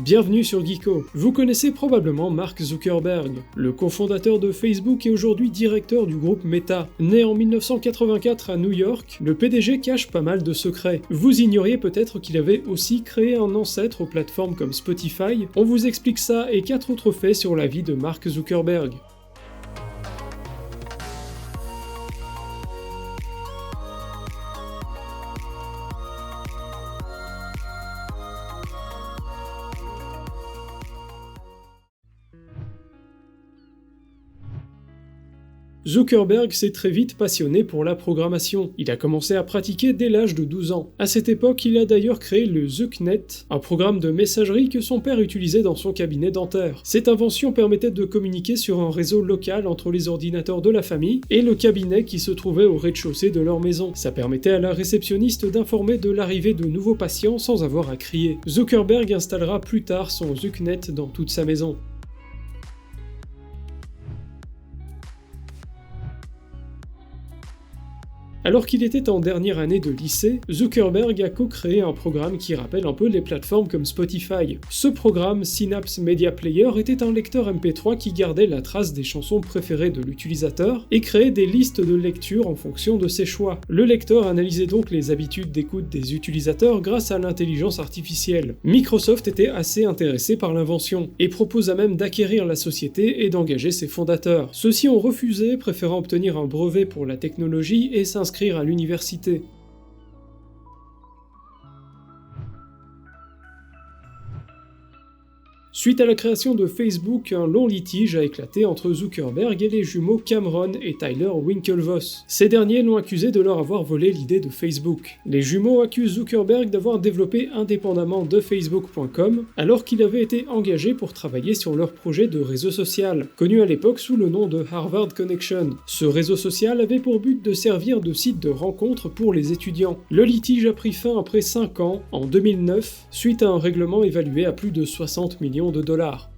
Bienvenue sur Geeko. Vous connaissez probablement Mark Zuckerberg. Le cofondateur de Facebook est aujourd'hui directeur du groupe Meta. Né en 1984 à New York, le PDG cache pas mal de secrets. Vous ignoriez peut-être qu'il avait aussi créé un ancêtre aux plateformes comme Spotify. On vous explique ça et 4 autres faits sur la vie de Mark Zuckerberg. Zuckerberg s'est très vite passionné pour la programmation. Il a commencé à pratiquer dès l'âge de 12 ans. À cette époque, il a d'ailleurs créé le ZuckNet, un programme de messagerie que son père utilisait dans son cabinet dentaire. Cette invention permettait de communiquer sur un réseau local entre les ordinateurs de la famille et le cabinet qui se trouvait au rez-de-chaussée de leur maison. Ça permettait à la réceptionniste d'informer de l'arrivée de nouveaux patients sans avoir à crier. Zuckerberg installera plus tard son ZuckNet dans toute sa maison. Alors qu'il était en dernière année de lycée, Zuckerberg a co-créé un programme qui rappelle un peu les plateformes comme Spotify. Ce programme, Synapse Media Player, était un lecteur MP3 qui gardait la trace des chansons préférées de l'utilisateur et créait des listes de lecture en fonction de ses choix. Le lecteur analysait donc les habitudes d'écoute des utilisateurs grâce à l'intelligence artificielle. Microsoft était assez intéressé par l'invention et proposa même d'acquérir la société et d'engager ses fondateurs. Ceux-ci ont refusé, préférant obtenir un brevet pour la technologie et s'inscrire à l'université. Suite à la création de Facebook, un long litige a éclaté entre Zuckerberg et les jumeaux Cameron et Tyler Winklevoss. Ces derniers l'ont accusé de leur avoir volé l'idée de Facebook. Les jumeaux accusent Zuckerberg d'avoir développé indépendamment de Facebook.com, alors qu'il avait été engagé pour travailler sur leur projet de réseau social, connu à l'époque sous le nom de Harvard Connection. Ce réseau social avait pour but de servir de site de rencontre pour les étudiants. Le litige a pris fin après 5 ans, en 2009, suite à un règlement évalué à plus de 60 millions de dollars.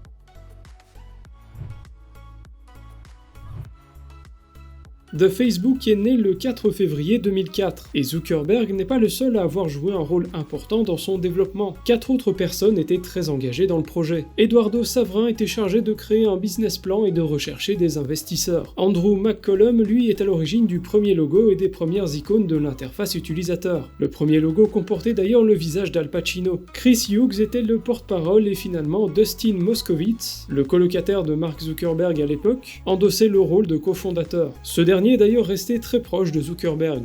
The Facebook est né le 4 février 2004, et Zuckerberg n'est pas le seul à avoir joué un rôle important dans son développement. 4 autres personnes étaient très engagées dans le projet. Eduardo Saverin était chargé de créer un business plan et de rechercher des investisseurs. Andrew McCollum, lui, est à l'origine du premier logo et des premières icônes de l'interface utilisateur. Le premier logo comportait d'ailleurs le visage d'Al Pacino. Chris Hughes était le porte-parole et finalement Dustin Moskovitz, le colocataire de Mark Zuckerberg à l'époque, endossait le rôle de cofondateur. Ce dernier est d'ailleurs resté très proche de Zuckerberg.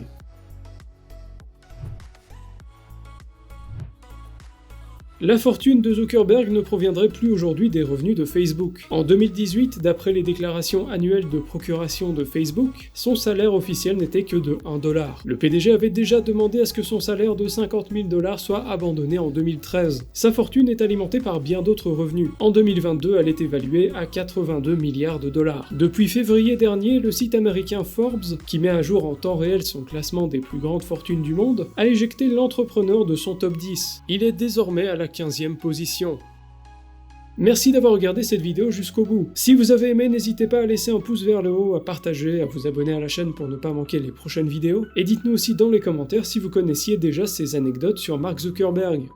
La fortune de Zuckerberg ne proviendrait plus aujourd'hui des revenus de Facebook. En 2018, d'après les déclarations annuelles de procuration de Facebook, son salaire officiel n'était que de $1. Le PDG avait déjà demandé à ce que son salaire de $50 000 soit abandonné en 2013. Sa fortune est alimentée par bien d'autres revenus. En 2022, elle est évaluée à 82 milliards de dollars. Depuis février dernier, le site américain Forbes, qui met à jour en temps réel son classement des plus grandes fortunes du monde, a éjecté l'entrepreneur de son top 10. Il est désormais à la 15e position. Merci d'avoir regardé cette vidéo jusqu'au bout. Si vous avez aimé, n'hésitez pas à laisser un pouce vers le haut, à partager, à vous abonner à la chaîne pour ne pas manquer les prochaines vidéos, et dites-nous aussi dans les commentaires si vous connaissiez déjà ces anecdotes sur Mark Zuckerberg.